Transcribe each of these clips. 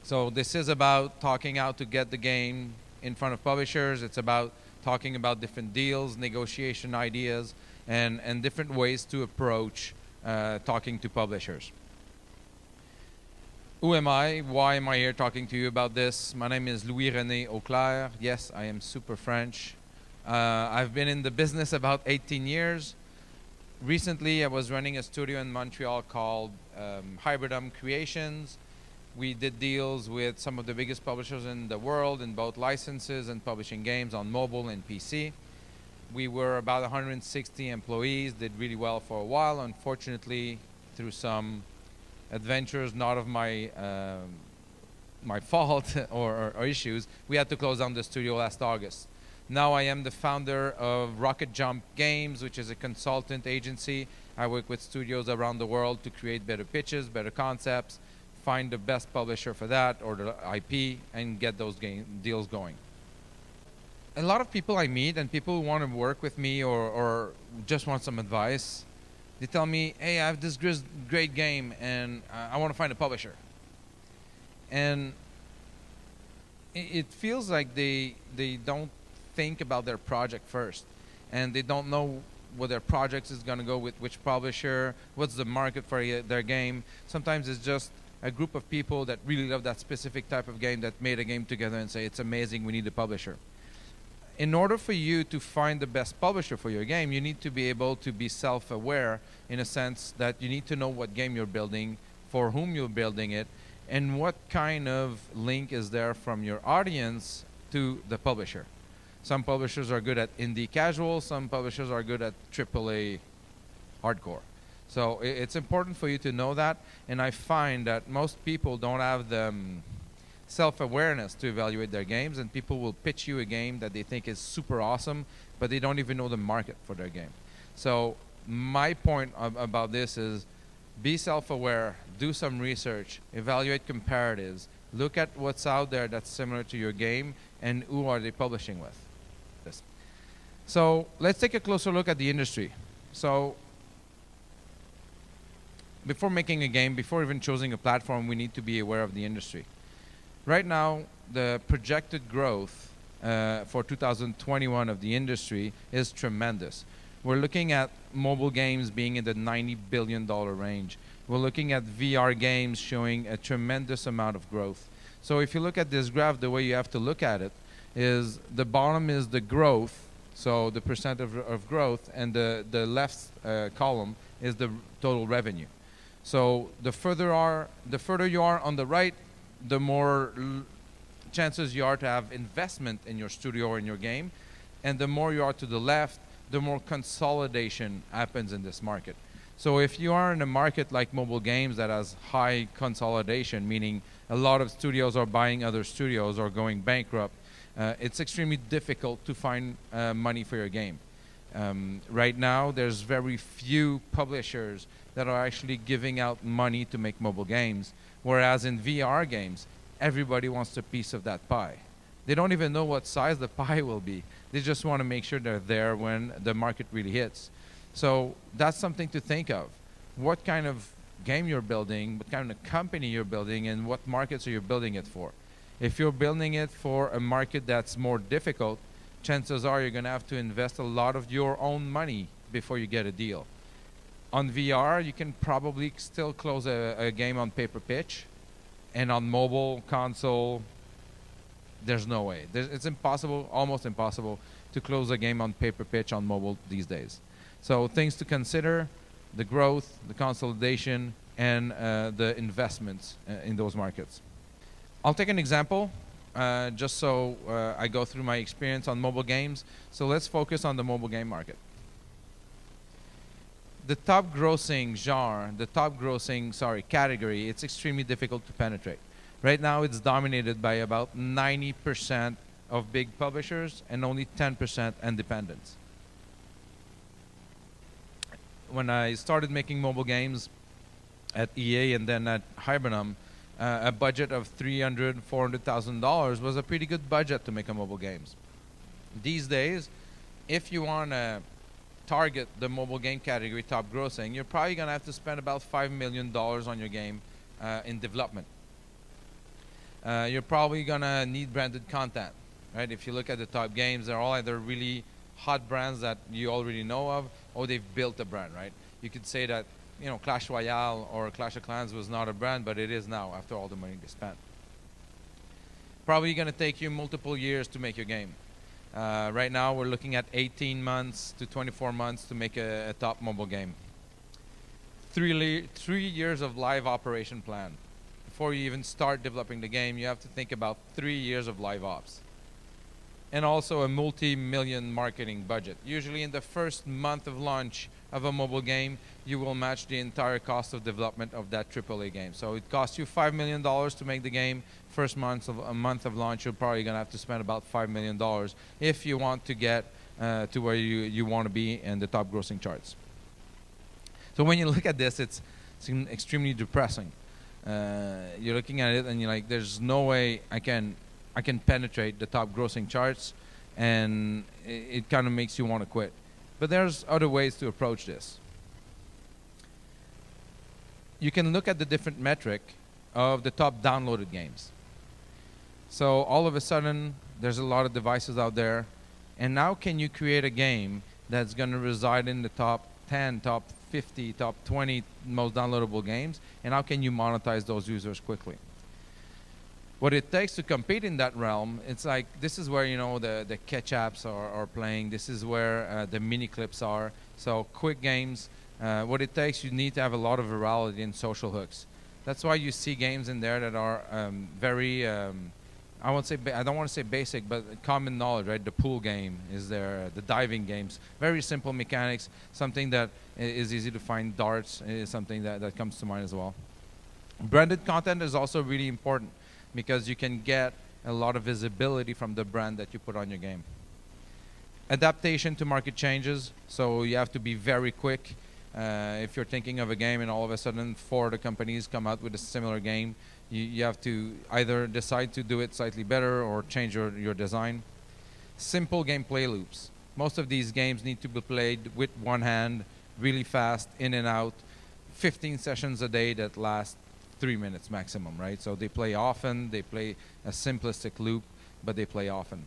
So this is about talking how to get the game in front of publishers. It's about talking about different deals, negotiation ideas, and different ways to approach talking to publishers. Who am I? Why am I here talking to you about this? My name is Louis-Rene Auclair. Yes, I am super French. I've been in the business about 18 years. Recently, I was running a studio in Montreal called Hybridum Creations. We did deals with some of the biggest publishers in the world in both licenses and publishing games on mobile and PC. We were about 160 employees, did really well for a while. Unfortunately, through some adventures not of my my fault or issues, we had to close down the studio last August. Now I am the founder of Rocket Jump Games, which is a consultant agency. I work with studios around the world to create better pitches, better concepts, find the best publisher for that or the IP, and get those deals going. A lot of people I meet and people who want to work with me or just want some advice, they tell me, hey, I have this great game and I want to find a publisher. And it feels like they don't think about their project first, and they don't know what their project is going to go with, which publisher, what's the market for their game. Sometimes it's just a group of people that really love that specific type of game that made a game together and say, it's amazing, we need a publisher. In order for you to find the best publisher for your game, you need to be able to be self-aware in a sense that you need to know what game you're building, for whom you're building it, and what kind of link is there from your audience to the publisher. Some publishers are good at indie casual, some publishers are good at AAA hardcore. So it's important for you to know that, and I find that most people don't have the self-awareness to evaluate their games, and people will pitch you a game that they think is super awesome, but they don't even know the market for their game. So my point about this is be self-aware, do some research, evaluate comparatives, look at what's out there that's similar to your game, and who are they publishing with. So let's take a closer look at the industry. So before making a game, before even choosing a platform, we need to be aware of the industry. Right now, the projected growth for 2021 of the industry is tremendous. We're looking at mobile games being in the $90 billion range. We're looking at VR games showing a tremendous amount of growth. So if you look at this graph, the way you have to look at it is the bottom is the growth, so the percent of growth, and the left column is the total revenue. So the further you are on the right, the more chances you are to have investment in your studio or in your game, and the more you are to the left, the more consolidation happens in this market. So if you are in a market like mobile games that has high consolidation, meaning a lot of studios are buying other studios or going bankrupt, it's extremely difficult to find money for your game. Right now, there's very few publishers that are actually giving out money to make mobile games, whereas in VR games, everybody wants a piece of that pie. They don't even know what size the pie will be. They just want to make sure they're there when the market really hits. So that's something to think of. What kind of game you're building, what kind of company you're building, and what markets are you building it for? If you're building it for a market that's more difficult, chances are you're going to have to invest a lot of your own money before you get a deal. On VR, you can probably still close a game on paper pitch, and on mobile console, there's no way. It's impossible, almost impossible, to close a game on paper pitch on mobile these days. So things to consider: the growth, the consolidation, and the investments in those markets. I'll take an example just so I go through my experience on mobile games. So let's focus on the mobile game market. The top grossing genre, the top grossing, category, it's extremely difficult to penetrate. Right now, it's dominated by about 90% of big publishers and only 10% independents. When I started making mobile games at EA and then at Hybridum, a budget of $300,000, $400,000 was a pretty good budget to make a mobile games. These days, if you want to target the mobile game category top grossing, you're probably going to have to spend about $5 million on your game in development. You're probably gonna need branded content, right? If you look at the top games, they're all either really hot brands that you already know of, or they've built a brand, right? You could say that, you know, Clash Royale or Clash of Clans was not a brand, but it is now after all the money they spent. Probably going to take you multiple years to make your game. Right now, we're looking at 18 months to 24 months to make a top mobile game. 3 years of live operation plan. Before you even start developing the game, you have to think about 3 years of live ops. And also a multi-million marketing budget. Usually in the first month of launch of a mobile game, you will match the entire cost of development of that AAA game. So it costs you $5 million to make the game. First month of launch, you're probably going to have to spend about $5 million if you want to get to where you want to be in the top grossing charts. So when you look at this, it's extremely depressing. You're looking at it and you're like, there's no way I can penetrate the top grossing charts, and it kind of makes you want to quit. But there's other ways to approach this. You can look at the different metric of the top downloaded games. So all of a sudden, there's a lot of devices out there, and now can you create a game that's going to reside in the top 10, top 50, top 20 most downloadable games, and how can you monetize those users quickly? What it takes to compete in that realm, it's like, this is where, you know, the catch apps are playing. This is where the mini clips are. So quick games, what it takes, you need to have a lot of virality and social hooks. That's why you see games in there that are very, I don't want to say basic, but common knowledge, right? The pool game is there, the diving games, very simple mechanics, something that is easy to find. Darts is something that comes to mind as well. Branded content is also really important, because you can get a lot of visibility from the brand that you put on your game. Adaptation to market changes, so you have to be very quick. If you're thinking of a game and all of a sudden 4 other companies come out with a similar game, you have to either decide to do it slightly better or change your design. Simple gameplay loops. Most of these games need to be played with one hand, really fast, in and out, 15 sessions a day that last 3 minutes maximum, right? So they play often, they play a simplistic loop, but they play often.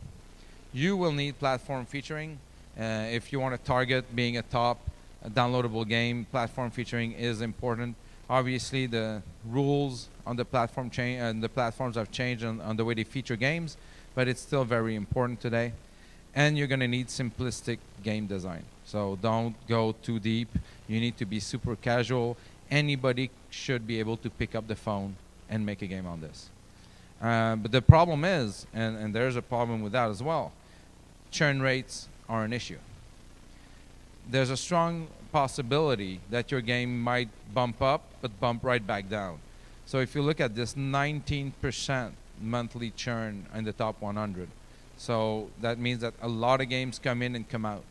You will need platform featuring. If you want to target being a top downloadable game, platform featuring is important. Obviously, the rules on the platform change, and the platforms have changed on the way they feature games, but it's still very important today. And you're going to need simplistic game design. So don't go too deep. You need to be super casual. Anybody should be able to pick up the phone and make a game on this. But the problem is, and there's a problem with that as well, churn rates are an issue. There's a strong possibility that your game might bump up, but bump right back down. So if you look at this 19% monthly churn in the top 100, so that means that a lot of games come in and come out,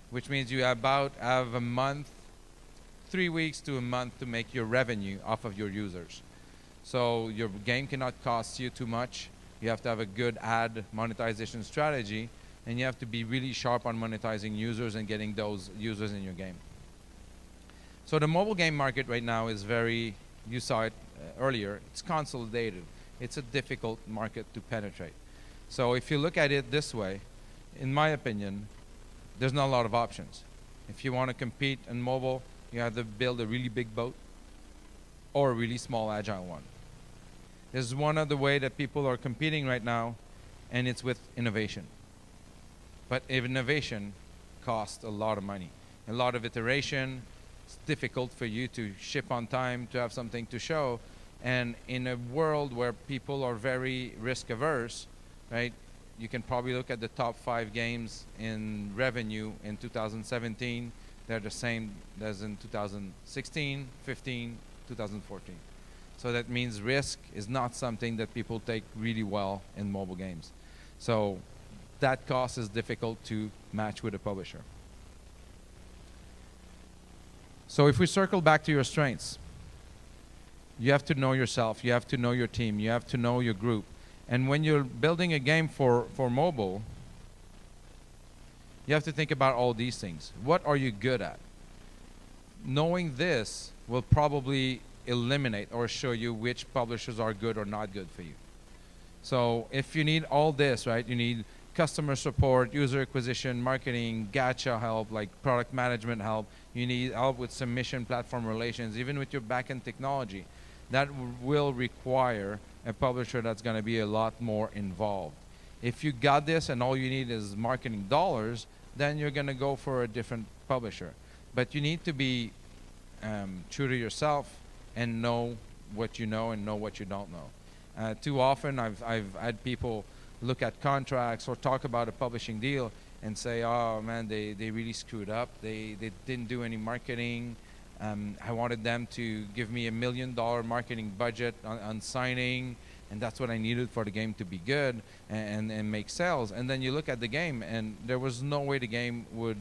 which means you have a month, 3 weeks to a month to make your revenue off of your users. So your game cannot cost you too much. You have to have a good ad monetization strategy, and you have to be really sharp on monetizing users and getting those users in your game. So the mobile game market right now is very, you saw it earlier, it's consolidated. It's a difficult market to penetrate. So if you look at it this way, in my opinion, there's not a lot of options. If you want to compete in mobile, you have to build a really big boat or a really small agile one. There's one other way that people are competing right now, and it's with innovation. But innovation costs a lot of money, a lot of iteration. It's difficult for you to ship on time, to have something to show. And in a world where people are very risk averse, right? You can probably look at the top 5 games in revenue in 2017. They're the same as in 2016, 15, 2014. So that means risk is not something that people take really well in mobile games. So that cost is difficult to match with a publisher. So if we circle back to your strengths, you have to know yourself, you have to know your team, you have to know your group. And when you're building a game for mobile, you have to think about all these things. What are you good at? Knowing this will probably eliminate or show you which publishers are good or not good for you. So if you need all this, right, you need customer support, user acquisition, marketing, gacha help, like product management help. You need help with submission, platform relations, even with your backend technology. That will require a publisher that's going to be a lot more involved. If you got this and all you need is marketing dollars, then you're going to go for a different publisher. But you need to be true to yourself and know what you know and know what you don't know. Too often I've had people look at contracts or talk about a publishing deal and say, oh man, they really screwed up. They didn't do any marketing. I wanted them to give me $1 million marketing budget on signing, and that's what I needed for the game to be good and make sales. And then you look at the game, and there was no way the game would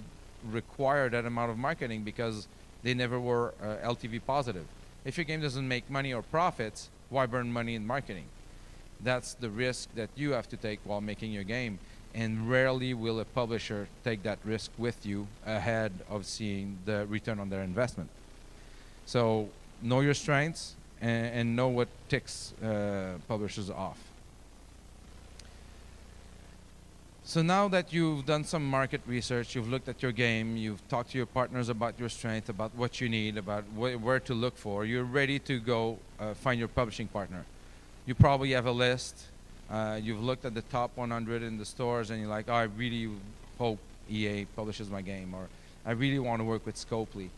require that amount of marketing because they never were LTV positive. If your game doesn't make money or profits, why burn money in marketing? That's the risk that you have to take while making your game. And rarely will a publisher take that risk with you ahead of seeing the return on their investment. So know your strengths and know what ticks publishers off. So now that you've done some market research, you've looked at your game, you've talked to your partners about your strength, about what you need, about where to look for, you're ready to go find your publishing partner. You probably have a list. You've looked at the top 100 in the stores and you're like, oh, I really hope EA publishes my game, or I really want to work with Scopely.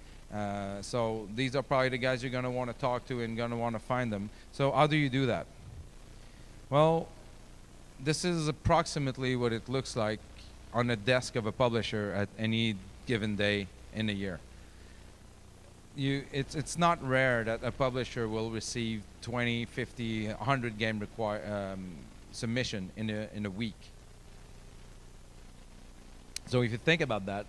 So these are probably the guys you're going to want to talk to and going to want to find them. So how do you do that? Well, this is approximately what it looks like on the desk of a publisher at any given day in a year. It's not rare that a publisher will receive 20, 50, 100 game submission in a week. So if you think about that,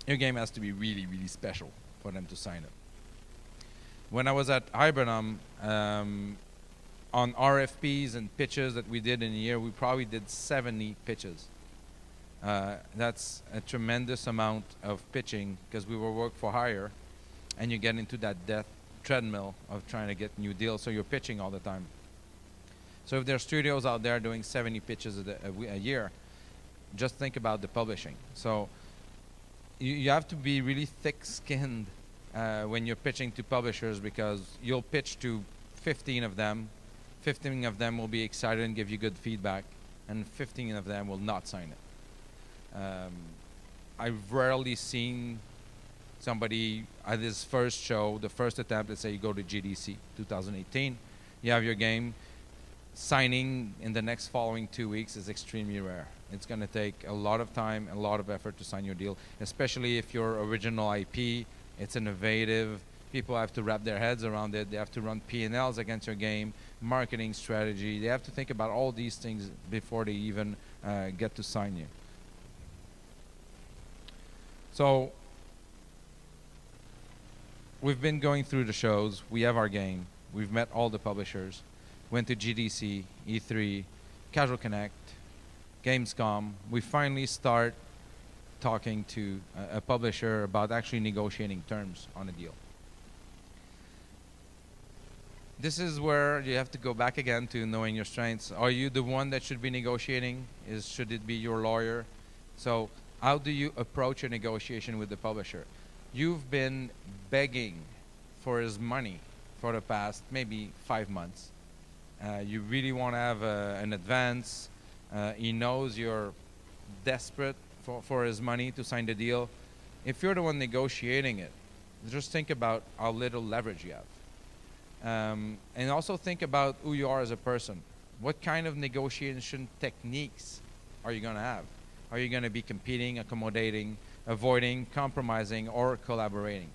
your game has to be really, really special for them to sign it. When I was at Hibernum, on RFPs and pitches that we did in a year, we probably did 70 pitches. That's a tremendous amount of pitching because we were work for hire, and you get into that death treadmill of trying to get new deals, so you're pitching all the time. So if there are studios out there doing 70 pitches a year, just think about the publishing. So you have to be really thick-skinned when you're pitching to publishers, because you'll pitch to 15 of them. 15 of them will be excited and give you good feedback, and 15 of them will not sign it. I've rarely seen somebody at his first show, the first attempt, let's say you go to GDC 2018, you have your game, signing in the next following 2 weeks is extremely rare. It's going to take a lot of time, a lot of effort to sign your deal, especially if your original IP, it's innovative, people have to wrap their heads around it, they have to run P&Ls against your game, marketing strategy, they have to think about all these things before they even get to sign you. So we've been going through the shows, we have our game, we've met all the publishers, went to GDC, E3, Casual Connect, Gamescom. We finally start talking to a publisher about actually negotiating terms on a deal. This is where you have to go back again to knowing your strengths. Are you the one that should be negotiating? Should it be your lawyer? So how do you approach a negotiation with the publisher? You've been begging for his money for the past maybe 5 months. You really want to have an advance. He knows you're desperate for his money to sign the deal. If you're the one negotiating it, just think about how little leverage you have. And also think about who you are as a person. What kind of negotiation techniques are you going to have? Are you going to be competing, accommodating, avoiding, compromising, or collaborating?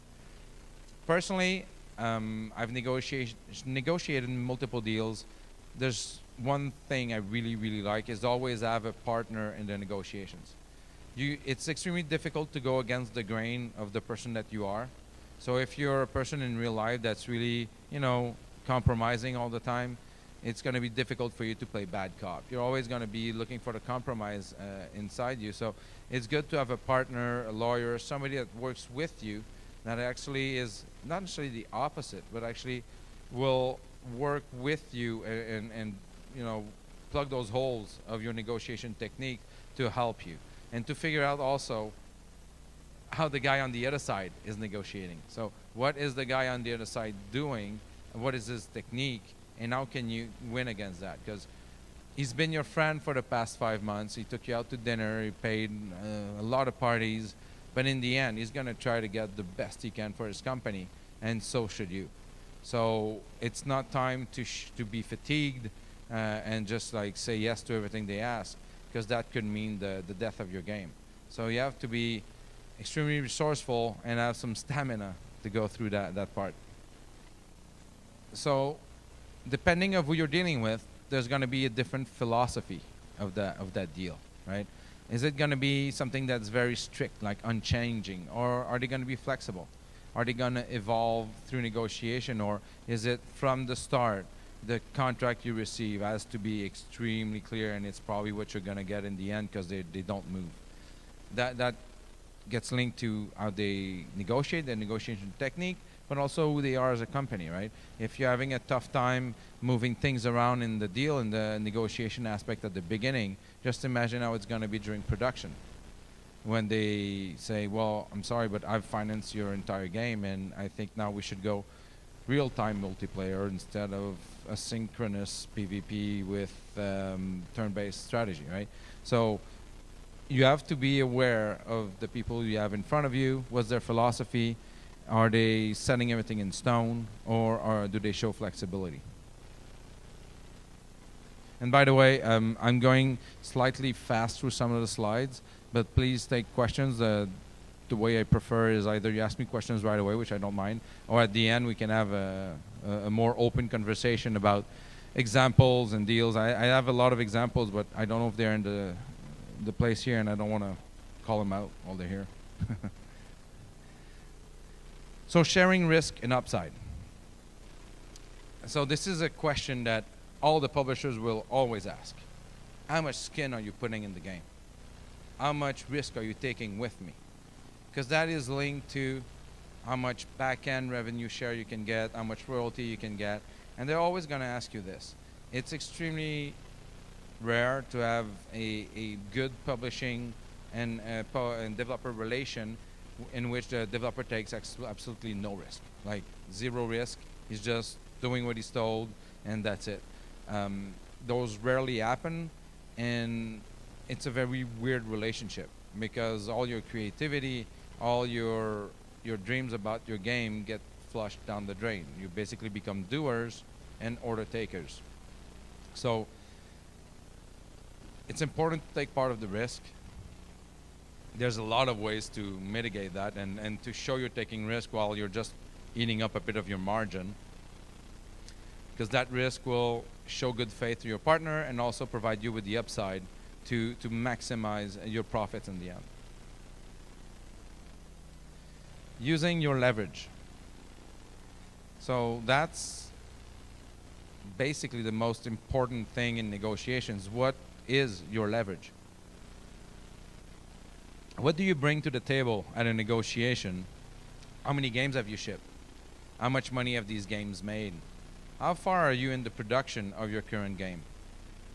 Personally, I've negotiated multiple deals. There's one thing I really, really like is always have a partner in the negotiations. It's extremely difficult to go against the grain of the person that you are. So if you're a person in real life that's really, compromising all the time, it's going to be difficult for you to play bad cop. You're always going to be looking for the compromise inside you. So it's good to have a partner, a lawyer, somebody that works with you that actually is not necessarily the opposite, but actually will work with you and plug those holes of your negotiation technique to help you, and to figure out also how the guy on the other side is negotiating. So what is the guy on the other side doing? What is his technique? And how can you win against that? Because he's been your friend for the past 5 months. He took you out to dinner. He paid a lot of parties. But in the end, he's going to try to get the best he can for his company. And so should you. So it's not time to be fatigued and just like say yes to everything they ask, because that could mean the death of your game. So you have to be extremely resourceful and have some stamina to go through that part. So depending on who you're dealing with, there's going to be a different philosophy of that deal, right? Is it going to be something that's very strict, like unchanging, or are they going to be flexible? Are they going to evolve through negotiation, or is it from the start the contract you receive has to be extremely clear, and it's probably what you're going to get in the end because they don't move? That gets linked to how they negotiate, their negotiation technique, but also who they are as a company, right? If you're having a tough time moving things around in the deal, in the negotiation aspect at the beginning, just imagine how it's going to be during production. When they say, well, I'm sorry, but I've financed your entire game, and I think now we should go real-time multiplayer instead of asynchronous PvP with turn-based strategy, right? So you have to be aware of the people you have in front of you. What's their philosophy? Are they setting everything in stone, or do they show flexibility? And by the way, I'm going slightly fast through some of the slides, but please take questions. The way I prefer is either you ask me questions right away, which I don't mind, or at the end we can have a more open conversation about examples and deals. I have a lot of examples, but I don't know if they're in the place here, and I don't want to call them out while they're here. So sharing risk and upside. So this is a question that all the publishers will always ask. How much skin are you putting in the game? How much risk are you taking with me? Because that is linked to how much back-end revenue share you can get, how much royalty you can get, and they're always going to ask you this. It's extremely rare to have a good publishing and developer relation in which the developer takes absolutely no risk, like zero risk. He's just doing what he's told, and that's it. Those rarely happen, and it's a very weird relationship because all your creativity, all your dreams about your game get flushed down the drain. You basically become doers and order takers. So it's important to take part of the risk. There's a lot of ways to mitigate that and to show you're taking risk while you're just eating up a bit of your margin, because that risk will show good faith to your partner and also provide you with the upside to maximize your profits in the end. Using your leverage. So that's basically the most important thing in negotiations. What is your leverage? What do you bring to the table at a negotiation? How many games have you shipped? How much money have these games made? How far are you in the production of your current game?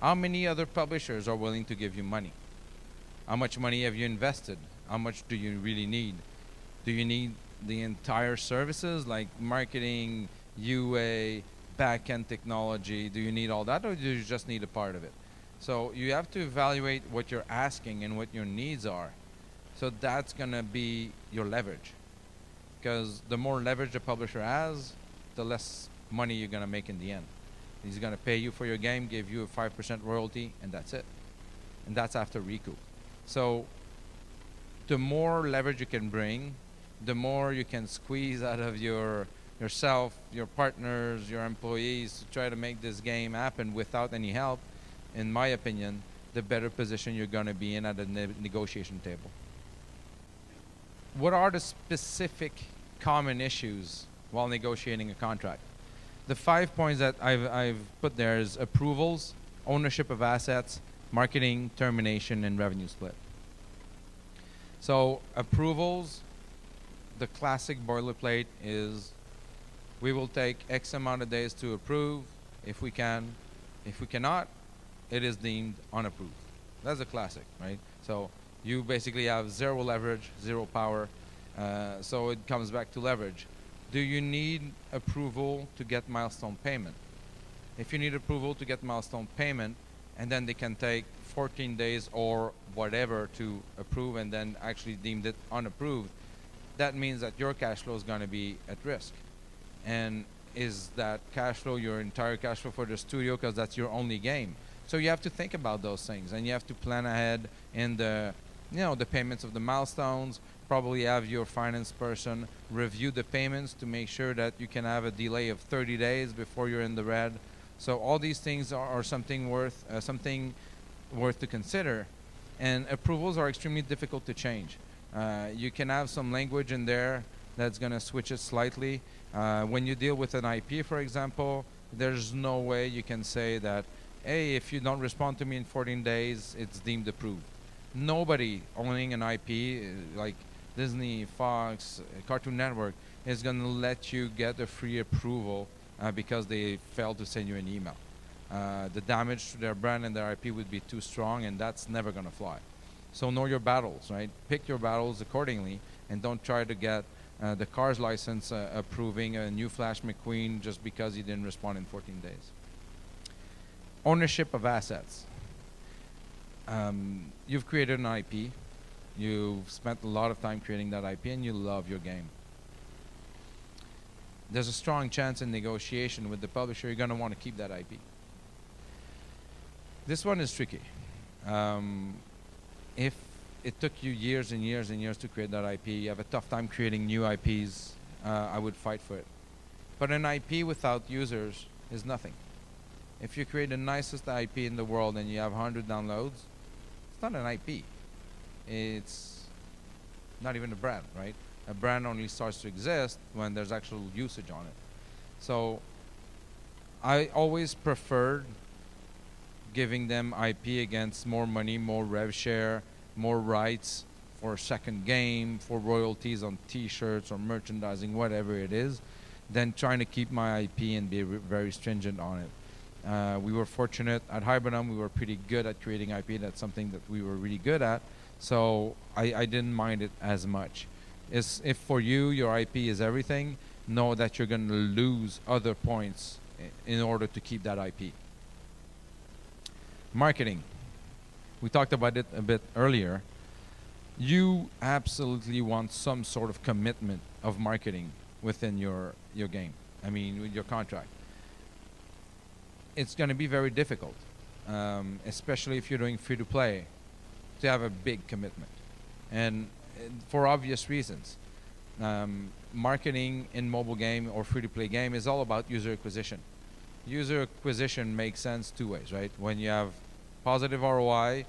How many other publishers are willing to give you money? How much money have you invested? How much do you really need? Do you need the entire services like marketing, UA, back-end technology? Do you need all that, or do you just need a part of it? So you have to evaluate what you're asking and what your needs are. So that's going to be your leverage. Because the more leverage the publisher has, the less money you're going to make in the end. He's going to pay you for your game, give you a 5% royalty, and that's it. And that's after recoup. So the more leverage you can bring, the more you can squeeze out of yourself, your partners, your employees to try to make this game happen without any help. In my opinion, the better position you're going to be in at the negotiation table. What are the specific common issues while negotiating a contract? The 5 points that I've put there is approvals, ownership of assets, marketing, termination, and revenue split. So approvals, the classic boilerplate is we will take X amount of days to approve if we can. If we cannot, it is deemed unapproved. That's a classic, right? So you basically have zero leverage, zero power. So it comes back to leverage. Do you need approval to get milestone payment? If you need approval to get milestone payment, and then they can take 14 days or whatever to approve and then actually deemed it unapproved, that means that your cash flow is going to be at risk. And is that cash flow your entire cash flow for the studio, because that's your only game? So you have to think about those things, and you have to plan ahead in the, the payments of the milestones. Probably have your finance person review the payments to make sure that you can have a delay of 30 days before you're in the red. So all these things are something worth to consider, and approvals are extremely difficult to change. You can have some language in there that's going to switch it slightly. When you deal with an IP, for example, there's no way you can say that, hey, if you don't respond to me in 14 days, it's deemed approved. Nobody owning an IP like Disney, Fox, Cartoon Network is going to let you get a free approval because they failed to send you an email. The damage to their brand and their IP would be too strong, and that's never going to fly. So know your battles, right? Pick your battles accordingly, and don't try to get the Cars license approving a new Flash McQueen just because you didn't respond in 14 days. Ownership of assets. You've created an IP. You've spent a lot of time creating that IP, and you love your game. There's a strong chance in negotiation with the publisher you're going to want to keep that IP. This one is tricky. If it took you years and years and years to create that IP, you have a tough time creating new IPs, I would fight for it. But an IP without users is nothing. If you create the nicest IP in the world and you have 100 downloads, it's not an IP. It's not even a brand, right? A brand only starts to exist when there's actual usage on it. So I always preferred giving them IP against more money, more rev share, more rights for a second game, for royalties on t-shirts or merchandising, whatever it is, than trying to keep my IP and be very stringent on it. We were fortunate at Hibernum. We were pretty good at creating IP. That's something that we were really good at. So I didn't mind it as much. If for you, your IP is everything, know that you're going to lose other points in order to keep that IP. Marketing. We talked about it a bit earlier. You absolutely want some sort of commitment of marketing within your game. I mean, with your contract. It's going to be very difficult, especially if you're doing free-to-play, to have a big commitment. And for obvious reasons. Marketing in mobile game or free-to-play game is all about user acquisition. User acquisition makes sense two ways, right? When you have positive ROI,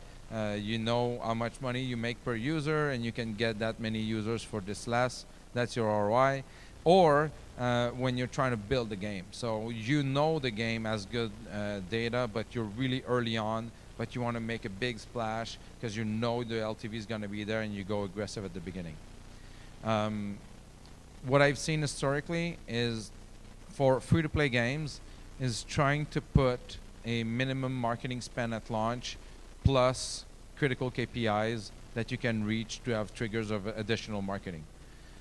you know how much money you make per user, and you can get that many users for this less. That's your ROI. Or when you're trying to build the game. So you know the game has good data, but you're really early on, but you want to make a big splash because you know the LTV is going to be there, and you go aggressive at the beginning. What I've seen historically is for free-to-play games is trying to put a minimum marketing spend at launch plus critical KPIs that you can reach to have triggers of additional marketing.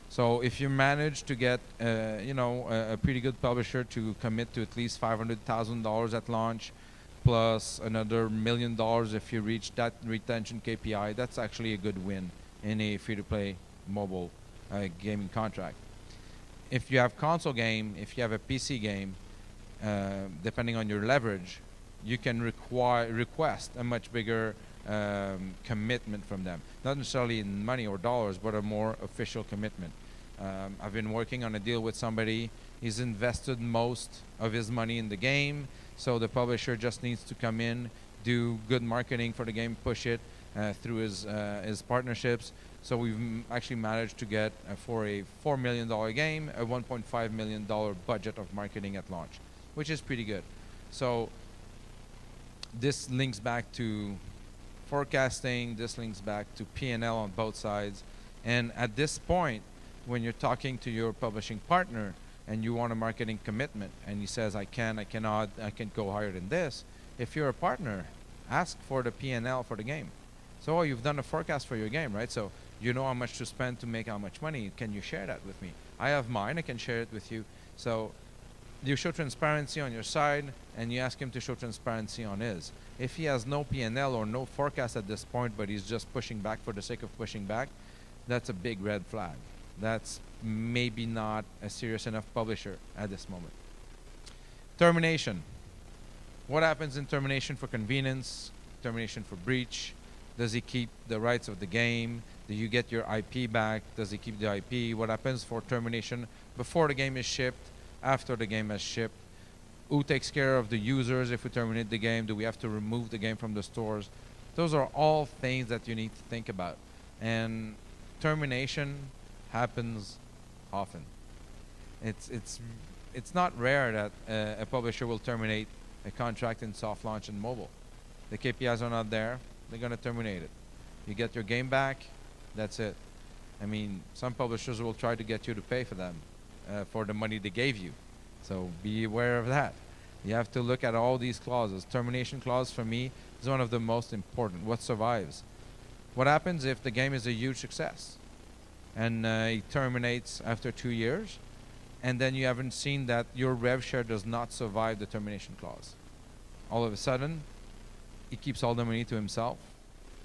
So if you manage to get a pretty good publisher to commit to at least $500,000 at launch, plus another $1 million if you reach that retention KPI, that's actually a good win in a free-to-play mobile gaming contract. If you have console game, if you have a PC game, depending on your leverage, you can request a much bigger commitment from them. Not necessarily in money or dollars, but a more official commitment. I've been working on a deal with somebody. He's invested most of his money in the game, so the publisher just needs to come in, do good marketing for the game, push it through his partnerships. So we've actually managed to get, for a $4 million game, a $1.5 million budget of marketing at launch, which is pretty good. So this links back to forecasting, this links back to P&L on both sides. And at this point, when you're talking to your publishing partner and you want a marketing commitment and he says, I can't go higher than this, if you're a partner, ask for the P&L for the game. So you've done a forecast for your game, right? So you know how much to spend to make how much money. Can you share that with me? I have mine. I can share it with you. So you show transparency on your side, and you ask him to show transparency on his. If he has no P&L or no forecast at this point, but he's just pushing back for the sake of pushing back, that's a big red flag. That's maybe not a serious enough publisher at this moment. Termination. What happens in termination for convenience? Termination for breach? Does he keep the rights of the game? Do you get your IP back? Does he keep the IP? What happens for termination before the game is shipped? After the game has shipped? Who takes care of the users if we terminate the game? Do we have to remove the game from the stores? Those are all things that you need to think about. And termination happens often. It's not rare that a publisher will terminate a contract in soft launch and mobile. The KPIs are not there, they're going to terminate it. You get your game back, that's it. I mean, some publishers will try to get you to pay for them, for the money they gave you. So be aware of that. You have to look at all these clauses. Termination clause for me is one of the most important. What survives? What happens if the game is a huge success and it terminates after 2 years, and then you haven't seen that your rev share does not survive the termination clause? All of a sudden, he keeps all the money to himself,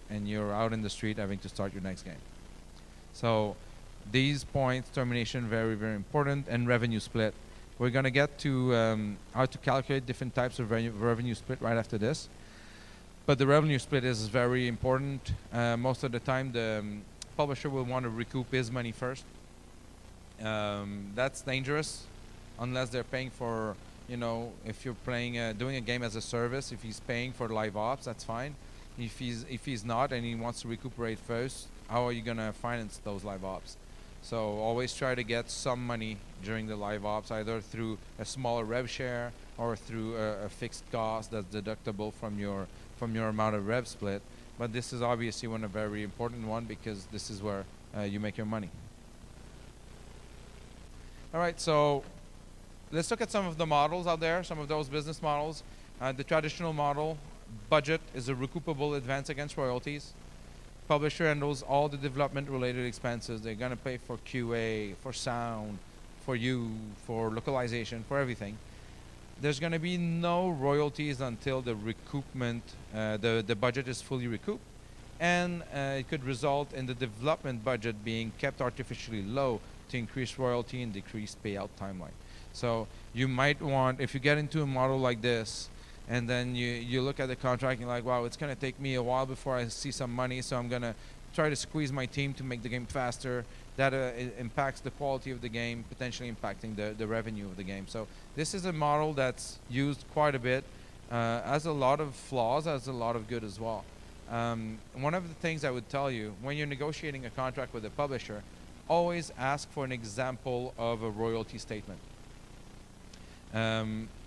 and you're out in the street having to start your next game. So these points, termination, very, very important, and revenue split. We're going to get to how to calculate different types of revenue split right after this. But the revenue split is very important. Most of the time, the publisher will want to recoup his money first. That's dangerous unless they're paying for, you know, if you're playing, doing a game as a service, if he's paying for live ops, that's fine. If he's not and he wants to recuperate first, how are you going to finance those live ops? So always try to get some money during the live ops, either through a smaller rev share or through a fixed cost that's deductible from your amount of rev split. But this is obviously a very important one, because this is where you make your money. All right, so let's look at some of the models out there, some of those business models. The traditional model, budget is a recoupable advance against royalties. Publisher handles all the development-related expenses. They're going to pay for QA, for sound, for you, for localization, for everything. There's going to be no royalties until the recoupment, the budget is fully recouped. And it could result in the development budget being kept artificially low to increase royalty and decrease payout timeline. So you might want, if you get into a model like this, and then you look at the contract and you're like, wow, it's going to take me a while before I see some money, so I'm going to try to squeeze my team to make the game faster. That it impacts the quality of the game, potentially impacting the revenue of the game. So this is a model that's used quite a bit, has a lot of flaws, has a lot of good as well. One of the things I would tell you, when you're negotiating a contract with a publisher, always ask for an example of a royalty statement.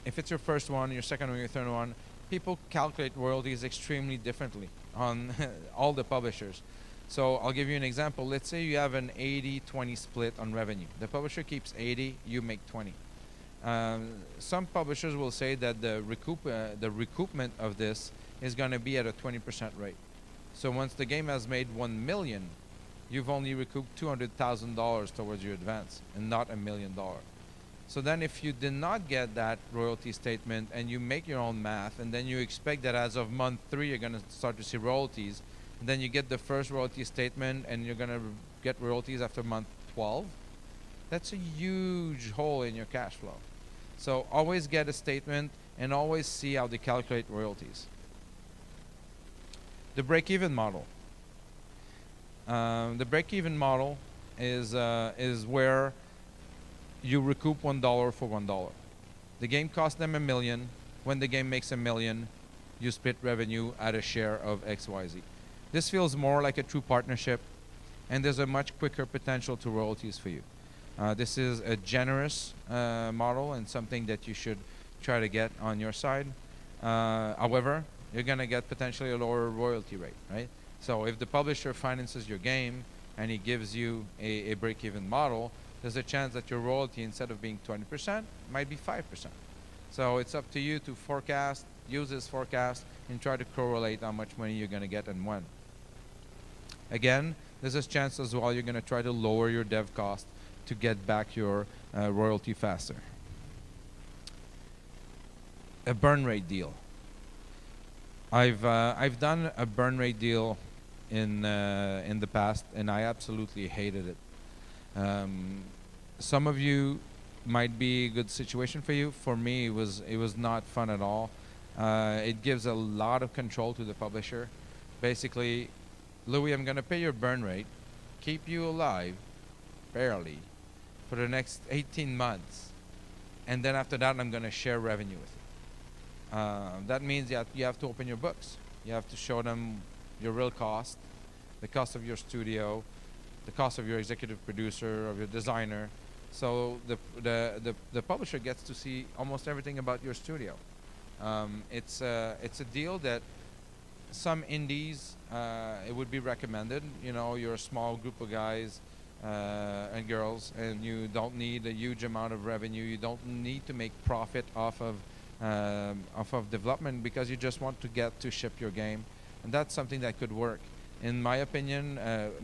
If it's your first one, your second one, your third one, people calculate royalties extremely differently on all the publishers. So I'll give you an example. Let's say you have an 80-20 split on revenue. The publisher keeps 80, you make 20. Some publishers will say that the recoupment of this is going to be at a 20% rate. So once the game has made 1 million, you've only recouped $200,000 towards your advance and not $1 million. So then if you did not get that royalty statement and you make your own math, and then you expect that as of month 3 you're going to start to see royalties, and then you get the first royalty statement and you're going to get royalties after month 12, that's a huge hole in your cash flow. So always get a statement and always see how they calculate royalties. The break-even model. The break-even model is where you recoup $1 for $1. The game cost them $1 million. When the game makes $1 million, you split revenue at a share of XYZ. This feels more like a true partnership, and there's a much quicker potential to royalties for you. This is a generous model and something that you should try to get on your side. However, you're going to get potentially a lower royalty rate, right? So if the publisher finances your game and he gives you a break-even model, there's a chance that your royalty, instead of being 20%, might be 5%. So it's up to you to forecast, use this forecast, and try to correlate how much money you're going to get and when. Again, there's a chance as well you're going to try to lower your dev cost to get back your royalty faster. A burn rate deal. I've done a burn rate deal in the past, and I absolutely hated it. Some of you might be a good situation for you. For me, it was not fun at all. It gives a lot of control to the publisher. Basically, Louis, I'm going to pay your burn rate, keep you alive, barely, for the next 18 months, and then after that, I'm going to share revenue with you. That means you have to open your books. You have to show them your real cost, the cost of your studio, the cost of your executive producer, of your designer. So the publisher gets to see almost everything about your studio. It's a deal that some indies it would be recommended. You know, you're a small group of guys and girls, and you don't need a huge amount of revenue. You don't need to make profit off of development because you just want to get to ship your game, and that's something that could work. In my opinion,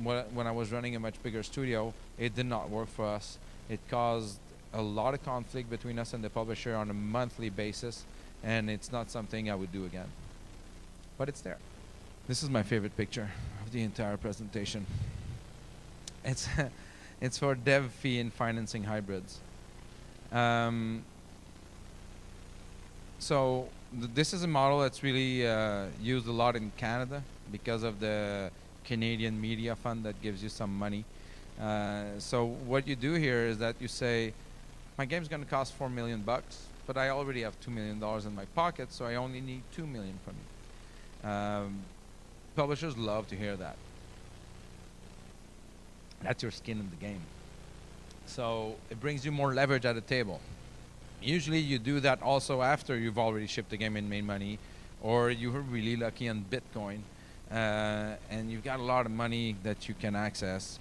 when I was running a much bigger studio, it did not work for us. It caused a lot of conflict between us and the publisher on a monthly basis, and it's not something I would do again. But it's there. This is my favorite picture of the entire presentation. It's for dev fee and financing hybrids. So this is a model that's really used a lot in Canada because of the Canadian Media Fund that gives you some money. So what you do here is that you say, my game's going to cost $4 million, but I already have $2 million in my pocket, so I only need $2 million from you. Publishers love to hear that. That's your skin in the game. So it brings you more leverage at the table. Usually you do that also after you've already shipped the game and made money, or you were really lucky on Bitcoin, and you've got a lot of money that you can access.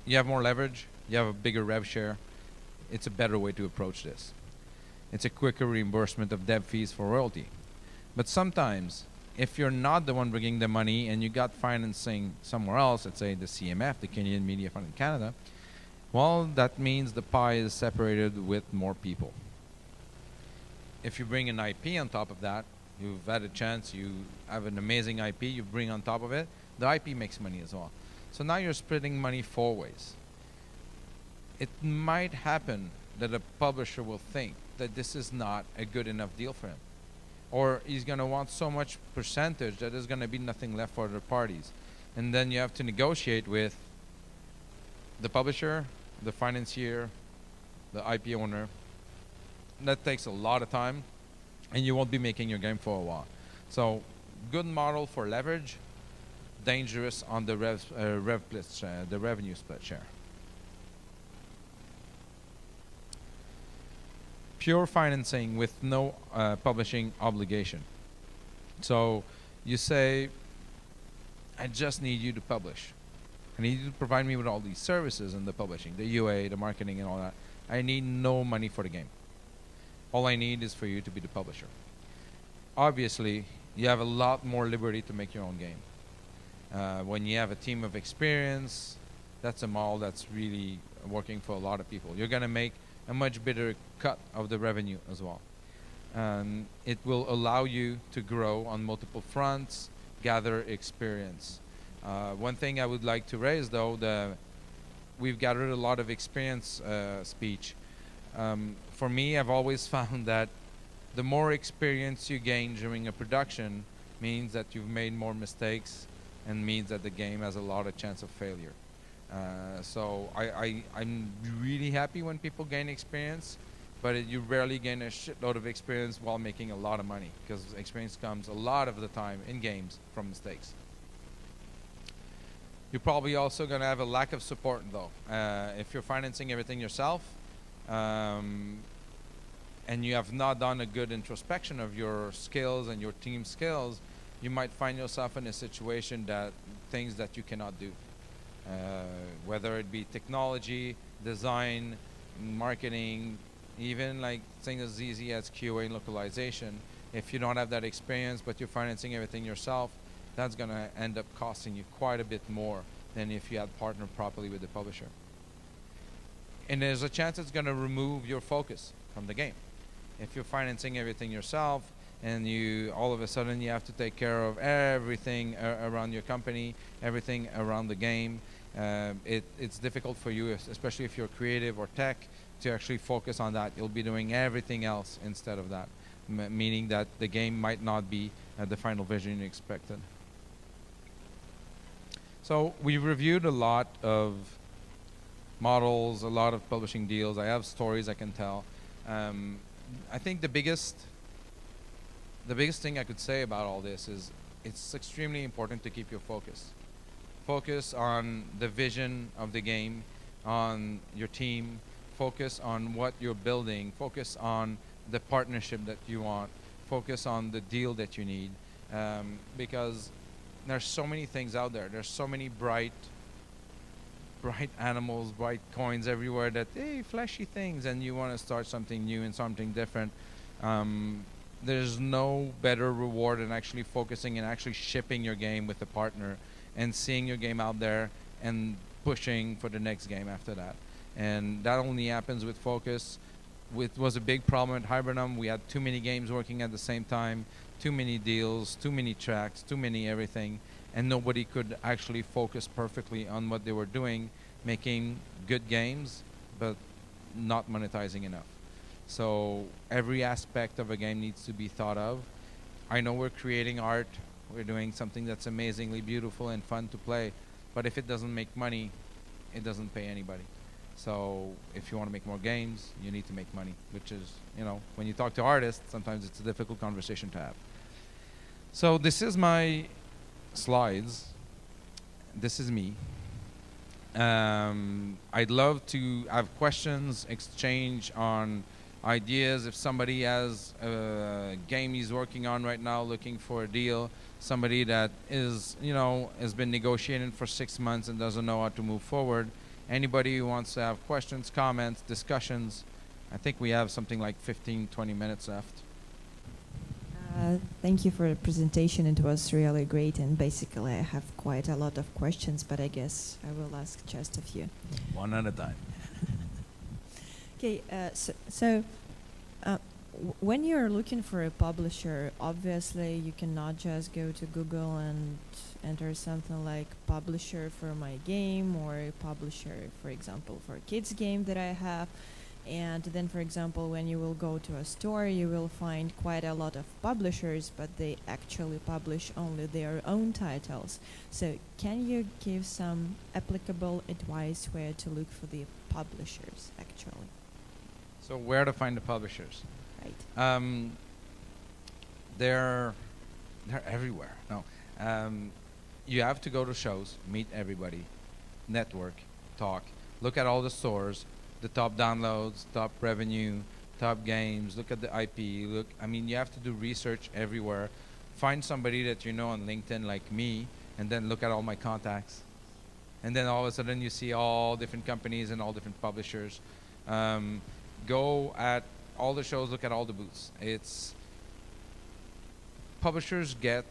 You have more leverage, you have a bigger rev share. It's a better way to approach this. It's a quicker reimbursement of dev fees for royalty. But sometimes, if you're not the one bringing the money and you got financing somewhere else, let's say the CMF, the Canadian Media Fund in Canada, well, that means the pie is separated with more people. If you bring an IP on top of that, you've had a chance, you have an amazing IP, you bring on top of it, the IP makes money as well. So now you're splitting money 4 ways. It might happen that a publisher will think that this is not a good enough deal for him. Or he's going to want so much percentage that there's going to be nothing left for other parties. And then you have to negotiate with the publisher, the financier, the IP owner. That takes a lot of time, and you won't be making your game for a while. So good model for leverage, dangerous on the the revenue split share. Pure financing with no publishing obligation. So you say, I just need you to publish. I need you to provide me with all these services and the publishing, the UA, the marketing and all that. I need no money for the game. All I need is for you to be the publisher. Obviously, you have a lot more liberty to make your own game. When you have a team of experience, that's a model that's really working for a lot of people. You're going to make a much better cut of the revenue as well. It will allow you to grow on multiple fronts, gather experience. One thing I would like to raise, though, we've gathered a lot of experience speech. For me, I've always found that the more experience you gain during a production means that you've made more mistakes and means that the game has a lot of chance of failure. So I'm really happy when people gain experience, but you rarely gain a shitload of experience while making a lot of money, because experience comes a lot of the time in games from mistakes. You're probably also going to have a lack of support, though. If you're financing everything yourself, and you have not done a good introspection of your skills and your team skills, you might find yourself in a situation that things that you cannot do. Whether it be technology, design, marketing, even like things as easy as QA and localization. If you don't have that experience, but you're financing everything yourself, that's going to end up costing you quite a bit more than if you had partnered properly with the publisher. And there's a chance it's going to remove your focus from the game. If you're financing everything yourself, and you all of a sudden you have to take care of everything around your company, everything around the game, it's difficult for you, especially if you're creative or tech, to actually focus on that. You'll be doing everything else instead of that, meaning that the game might not be the final vision you expected. So we reviewed a lot of models, a lot of publishing deals. I have stories I can tell. I think the biggest thing I could say about all this is it's extremely important to keep your focus. Focus on the vision of the game, on your team, focus on what you're building, focus on the partnership that you want, focus on the deal that you need, because there's so many things out there. There's so many bright animals, bright coins everywhere that, hey, flashy things, and you want to start something new and something different. There's no better reward than actually focusing and actually shipping your game with a partner and seeing your game out there and pushing for the next game after that. And that only happens with focus. It was a big problem at Hibernum. We had too many games working at the same time, too many deals, too many tracks, too many everything, and nobody could actually focus perfectly on what they were doing, making good games, but not monetizing enough. So every aspect of a game needs to be thought of. I know we're creating art, we're doing something that's amazingly beautiful and fun to play, but if it doesn't make money, it doesn't pay anybody. So if you want to make more games, you need to make money, which is, when you talk to artists, sometimes it's a difficult conversation to have. So this is my slides. This is me. I'd love to have questions, exchange on ideas. If somebody has a game he's working on right now, looking for a deal, somebody that is, has been negotiating for 6 months and doesn't know how to move forward, anybody who wants to have questions, comments, discussions, I think we have something like 15, 20 minutes left. Thank you for the presentation. It was really great, and basically I have quite a lot of questions, but I guess I will ask just a few. One at a time. Okay, when you're looking for a publisher, obviously you cannot just go to Google and enter something like publisher for my game, or publisher, for example, for a kids game that I have. And then, for example, when you will go to a store, you will find quite a lot of publishers, but they actually publish only their own titles. So can you give some applicable advice where to look for the publishers, actually? So where to find the publishers? Right. They're everywhere. No. You have to go to shows, meet everybody, network, talk, look at all the stores, the top downloads, top revenue, top games, look at the IP, you have to do research everywhere. Find somebody that you know on LinkedIn like me, and then look at all my contacts. And then all of a sudden you see all different companies and all different publishers. Go at all the shows, look at all the booths. Publishers get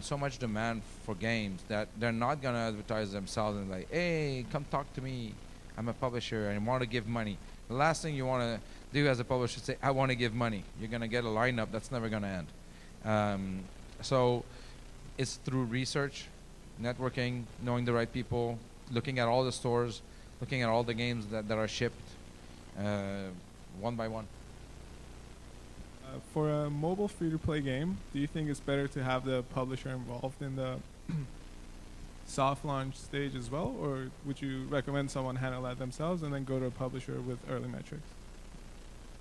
so much demand for games that they're not gonna advertise themselves and like, hey, come talk to me. I'm a publisher and I want to give money. The last thing you want to do as a publisher is say, I want to give money. You're going to get a lineup that's never going to end. So it's through research, networking, knowing the right people, looking at all the stores, looking at all the games that are shipped one by one. For a mobile free-to-play game, do you think it's better to have the publisher involved in the soft launch stage as well, or would you recommend someone handle that themselves and then go to a publisher with early metrics?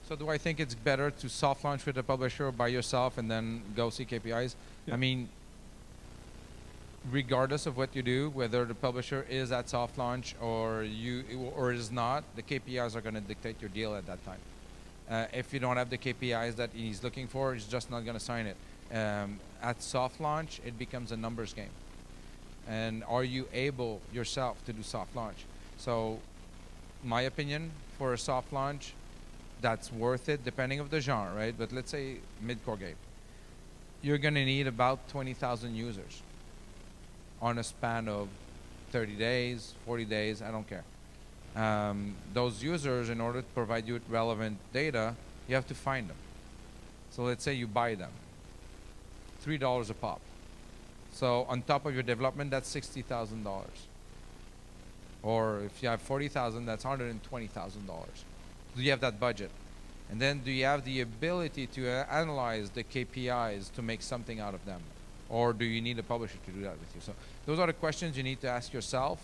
So do I think it's better to soft launch with a publisher by yourself and then go see KPIs? Yeah. Regardless of what you do, whether the publisher is at soft launch or is not, the KPIs are going to dictate your deal at that time. If you don't have the KPIs that he's looking for, he's just not going to sign it. At soft launch, it becomes a numbers game. And are you able yourself to do soft launch? So my opinion for a soft launch, that's worth it, depending of the genre, right? But let's say mid-core game. You're going to need about 20,000 users on a span of 30 days, 40 days, I don't care. Those users, in order to provide you with relevant data, you have to find them. So let's say you buy them, $3 a pop. So on top of your development, that's $60,000. Or if you have 40,000, that's $120,000. Do you have that budget? And then do you have the ability to analyze the KPIs to make something out of them? Or do you need a publisher to do that with you? So those are the questions you need to ask yourself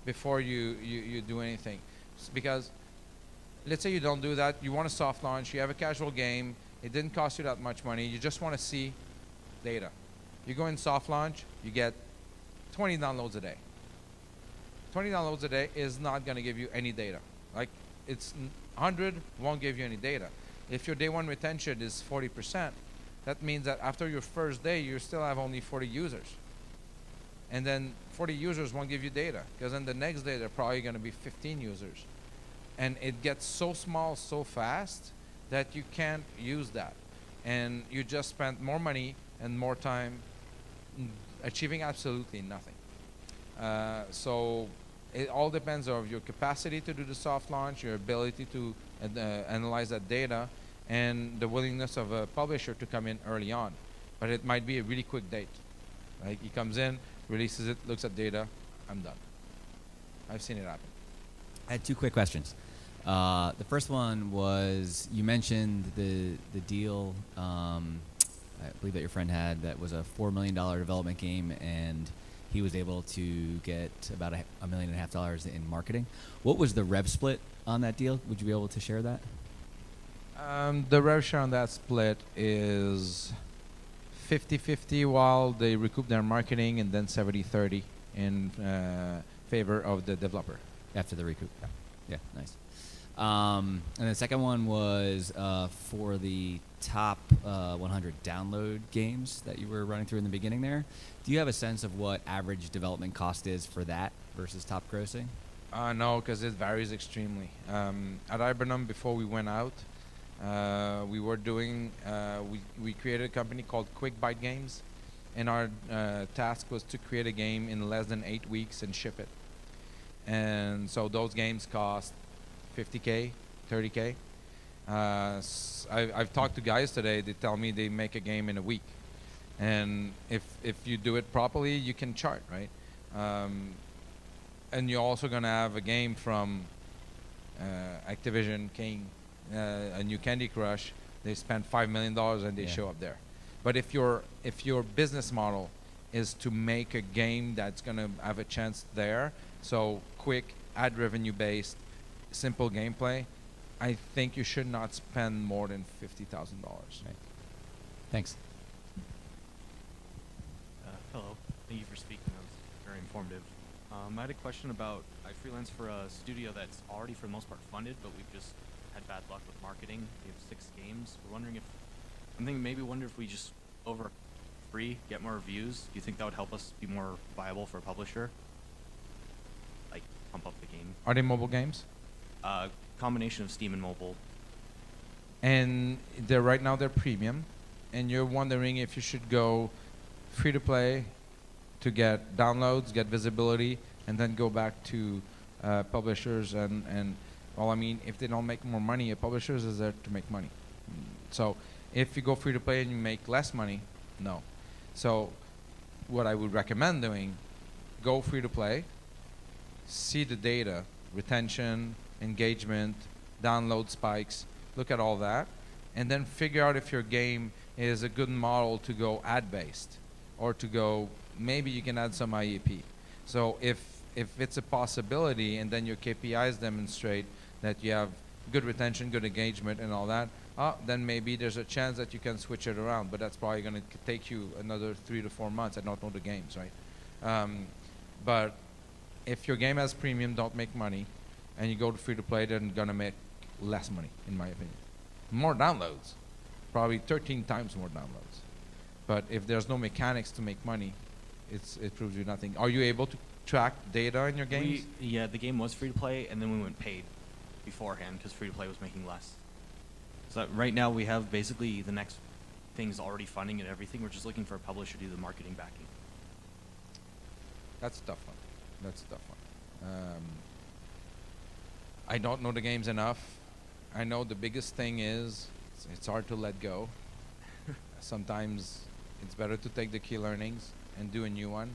before you do anything. Because let's say you don't do that, you want a soft launch, you have a casual game, it didn't cost you that much money, you just want to see data. You go in soft launch, you get 20 downloads a day. 20 downloads a day is not going to give you any data. Like, it's 100 won't give you any data. If your day one retention is 40%, that means that after your first day, you still have only 40 users. And then 40 users won't give you data, because then the next day, they're probably going to be 15 users. And it gets so small so fast that you can't use that. And you just spent more money and more time achieving absolutely nothing. So it all depends on your capacity to do the soft launch, your ability to analyze that data, and the willingness of a publisher to come in early on. But it might be a really quick date. Like, he comes in, releases it, looks at data, I'm done. I've seen it happen. I had two quick questions. The first one was, you mentioned the deal I believe that your friend had that was a $4 million development game, and he was able to get about $1.5 million in marketing. What was the rev split on that deal? Would you be able to share that? The rev share on that split is 50-50 while they recoup their marketing, and then 70-30 in favor of the developer. After the recoup? Yeah, nice. And the second one was for the top 100 download games that you were running through in the beginning there. Do you have a sense of what average development cost is for that versus top grossing? No, because it varies extremely. At Ibernum, before we went out, we were doing, we created a company called Quick Bite Games, and our task was to create a game in less than 8 weeks and ship it. And so those games cost $50K, $30K. I've talked to guys today, they tell me they make a game in a week. And if you do it properly, you can chart, right? And you're also going to have a game from Activision, King, a new Candy Crush. They spend $5 million and they show up there. But if your business model is to make a game that's going to have a chance there, so quick, ad revenue based, simple gameplay, I think you should not spend more than $50,000. Right. Thanks. Hello. Thank you for speaking. That was very informative. I had a question about, I freelance for a studio that's already for the most part funded, but we've just had bad luck with marketing. We have 6 games. We're wondering if, wonder if we just over free get more reviews. Do you think that would help us be more viable for a publisher? Like, pump up the game. Are they mobile games? Combination of Steam and mobile. And right now they're premium, and you're wondering if you should go free to play to get downloads, get visibility, and then go back to publishers and well, I mean, if they don't make more money, a publisher is there to make money. So if you go free to play and you make less money, no. So what I would recommend doing, go free to play, see the data, retention, engagement, download spikes, look at all that, and then figure out if your game is a good model to go ad-based, or to go, maybe you can add some IEP. So if it's a possibility, and then your KPIs demonstrate that you have good retention, good engagement, and all that, then maybe there's a chance that you can switch it around, but that's probably going to take you another 3 to 4 months. I don't know the games, right? But if your game has premium, don't make money, and you go to free to play, then gonna make less money, in my opinion. More downloads, probably 13 times more downloads. But if there's no mechanics to make money, it proves you nothing. Are you able to track data in your games? Yeah, the game was free to play, and then we went paid beforehand because free to play was making less. So right now we have basically the next things already funding and everything. We're just looking for a publisher to do the marketing backing. That's a tough one. That's a tough one. I don't know the games enough. I know the biggest thing is it's hard to let go. Sometimes it's better to take the key learnings and do a new one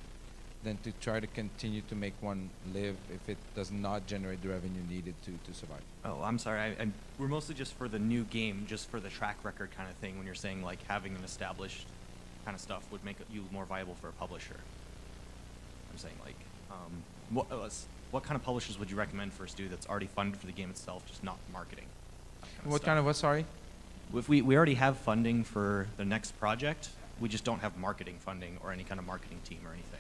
than to try to continue to make one live if it does not generate the revenue needed to survive. Oh, I'm sorry. We're mostly just for the new game, just for the track record kind of thing. When you're saying like having an established kind of stuff would make you more viable for a publisher. I'm saying like, what kind of publishers would you recommend for a studio that's already funded for the game itself, just not marketing? What kind of what? Sorry. If we already have funding for the next project, we just don't have marketing funding or any kind of marketing team or anything.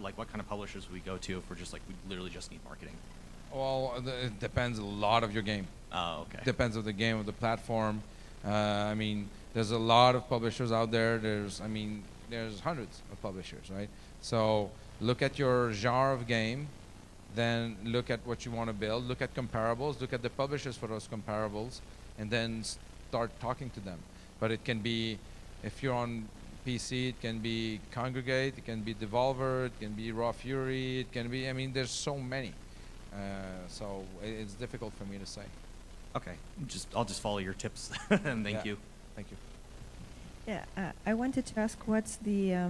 Like what kind of publishers would we go to if we're just like, we literally just need marketing? Well, it depends a lot of your game. Oh, okay. Depends on the game, of the platform. I mean, there's a lot of publishers out there. There's hundreds of publishers, right? So look at your genre of game, then look at what you want to build, look at comparables, look at the publishers for those comparables, and then start talking to them. But it can be, if you're on PC, it can be Congregate, it can be Devolver, it can be Raw Fury, it can be, I mean, there's so many. So it's difficult for me to say. Okay, I'll just follow your tips, and thank you. Thank you. Yeah, I wanted to ask what's the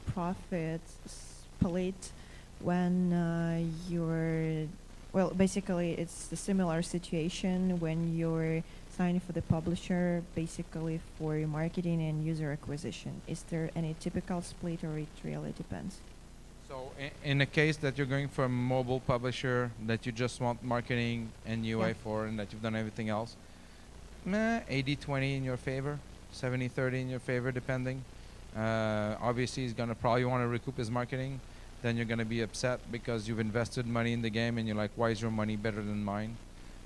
profit split when you're, well, basically it's the similar situation when you're signing for the publisher, basically for marketing and user acquisition. Is there any typical split, or it really depends? So in a case that you're going for a mobile publisher that you just want marketing and UA for, and that you've done everything else, 80-20 in your favor, 70-30 in your favor, depending. Obviously, he's going to probably want to recoup his marketing. Then you're going to be upset because you've invested money in the game and you're like, why is your money better than mine?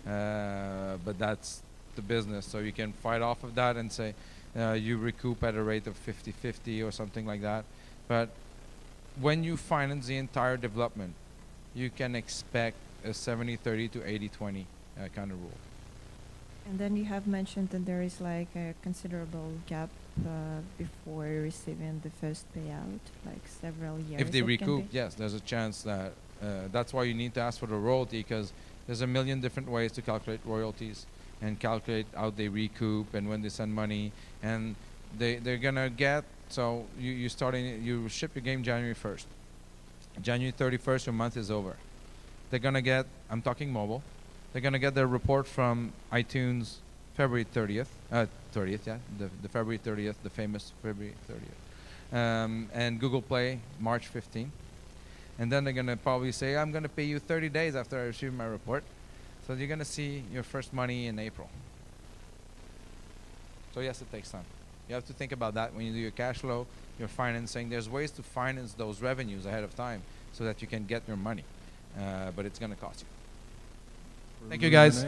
But that's the business. So you can fight off of that and say you recoup at a rate of 50-50 or something like that. But when you finance the entire development, you can expect a 70-30 to 80-20 kind of rule. And then you have mentioned that there is like a considerable gap before receiving the first payout, like several years. If they recoup, yes, there's a chance that that's why you need to ask for the royalty, because there's a million different ways to calculate royalties and calculate how they recoup and when they send money, and they're gonna get. So you ship your game January 1st. January 31st, your month is over. They're gonna get, I'm talking mobile, they're gonna get their report from iTunes February 30th, the February 30th, the famous February 30th. And Google Play March 15th. And then they're gonna probably say, I'm gonna pay you 30 days after I receive my report. So you're gonna see your first money in April. So yes, it takes time. You have to think about that when you do your cash flow, your financing. There's ways to finance those revenues ahead of time so that you can get your money. But it's gonna cost you. Thank you, guys.